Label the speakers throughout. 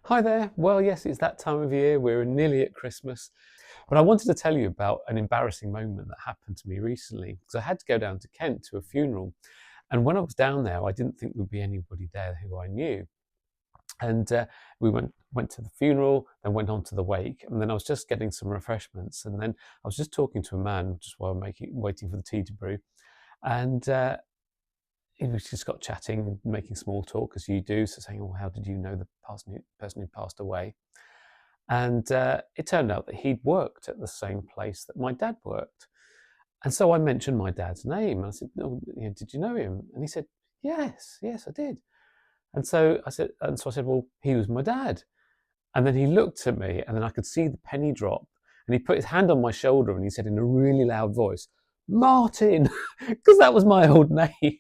Speaker 1: Hi there. Well, yes, it's that time of year. We're nearly at Christmas. But I wanted to tell you about an embarrassing moment that happened to me recently because I had to go down to Kent to a funeral. And when I was down there, I didn't think there'd be anybody there who I knew. And we went to the funeral, then went on to the wake, and then I was just getting some refreshments, and then I was just talking to a man just while waiting for the tea to brew, and we just got chatting and making small talk as you do. So saying, "Oh, how did you know the person who passed away?" And it turned out that he'd worked at the same place that my dad worked. And so I mentioned my dad's name. And I said, "Oh, did you know him?" And he said, "Yes, yes, I did." And so I said, "Well, he was my dad." And then he looked at me, and then I could see the penny drop. And he put his hand on my shoulder and he said in a really loud voice, "Martin," because that was my old name.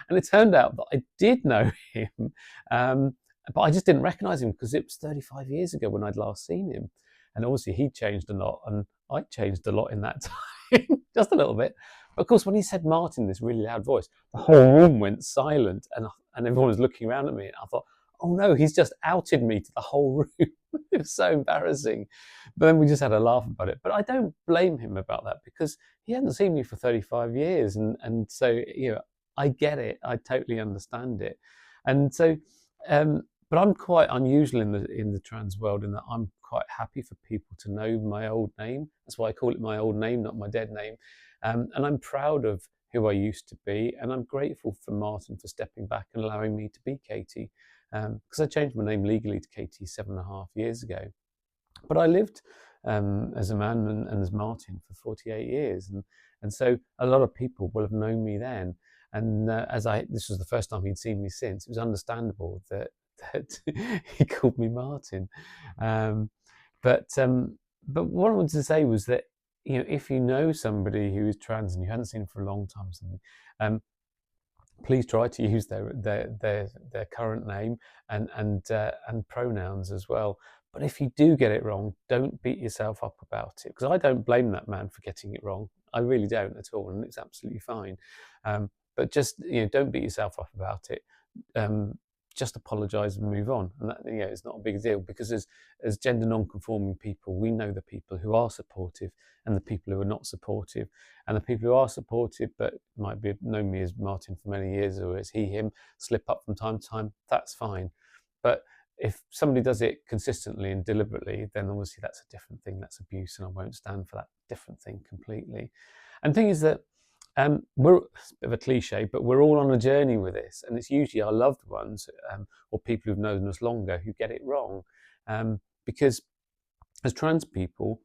Speaker 1: And it turned out that I did know him, um, but I just didn't recognise him because it was 35 years ago when I'd last seen him. And obviously he changed a lot, and I changed a lot in that time, just a little bit. But of course, when he said Martin in this really loud voice, the whole room went silent, and everyone was looking around at me. And I thought, oh no, he's just outed me to the whole room. It was so embarrassing. But then we just had a laugh about it. But I don't blame him about that because he hadn't seen me for 35 years. And so, I get it. I totally understand it. And so, but I'm quite unusual in the trans world in that I'm quite happy for people to know my old name. That's why I call it my old name, not my dead name. And I'm proud of who I used to be. And I'm grateful for Martin for stepping back and allowing me to be Katie. Because I changed my name legally to Katie 7.5 years ago. But I lived as a man and as Martin for 48 years. And so a lot of people will have known me then. And this was the first time he'd seen me since, it was understandable that he called me Martin. Um, but what I wanted to say was that, if you know somebody who is trans and you hadn't seen them for a long time or something, please try to use their current name and pronouns as well. But if you do get it wrong, don't beat yourself up about it, because I don't blame that man for getting it wrong. I really don't at all, and it's absolutely fine. But just don't beat yourself up about it. Um, just apologise and move on, and that it's not a big deal, because as gender non-conforming people, we know the people who are supportive and the people who are not supportive. And the people who are supportive but might be known me as Martin for many years, or as he, him, slip up from time to time, that's fine. But if somebody does it consistently and deliberately, then obviously that's a different thing. That's abuse, and I won't stand for that different thing completely. And the thing is that it's a bit of a cliche, but we're all on a journey with this, and it's usually our loved ones or people who've known us longer who get it wrong, because as trans people,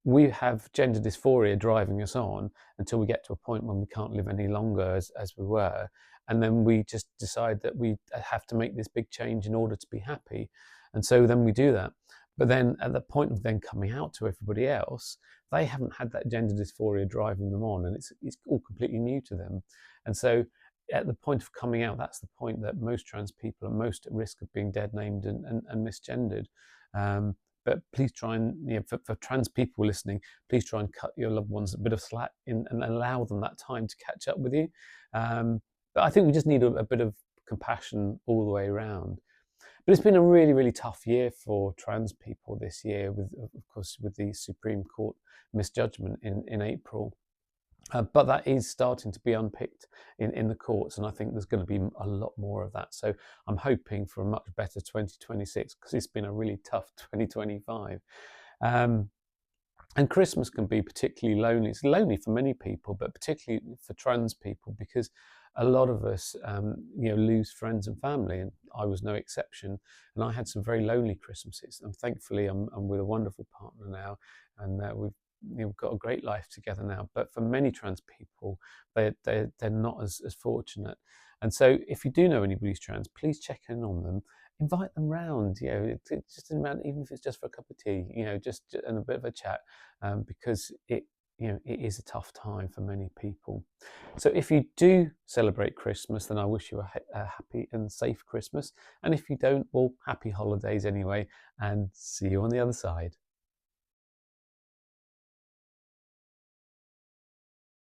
Speaker 1: we have gender dysphoria driving us on until we get to a point when we can't live any longer as we were. And then we just decide that we have to make this big change in order to be happy. And so then we do that. But then at the point of then coming out to everybody else, they haven't had that gender dysphoria driving them on, and it's all completely new to them. And so at the point of coming out, that's the point that most trans people are most at risk of being dead named and misgendered. But please try and, for trans people listening, please try and cut your loved ones a bit of slack and allow them that time to catch up with you. But I think we just need a bit of compassion all the way around. But it's been a really, really tough year for trans people this year, of course, with the Supreme Court misjudgment in April. But that is starting to be unpicked in the courts, and I think there's going to be a lot more of that. So I'm hoping for a much better 2026, because it's been a really tough 2025. And Christmas can be particularly lonely. It's lonely for many people, but particularly for trans people, because a lot of us, lose friends and family, and I was no exception. And I had some very lonely Christmases. And thankfully, I'm with a wonderful partner now, and we've got a great life together now. But for many trans people, they're not as fortunate. And so, if you do know anybody who's trans, please check in on them. Invite them round, just around, even if it's just for a cup of tea, just and a bit of a chat, because it is a tough time for many people. So if you do celebrate Christmas, then I wish you a happy and safe Christmas. And if you don't, well, happy holidays anyway, and see you on the other side.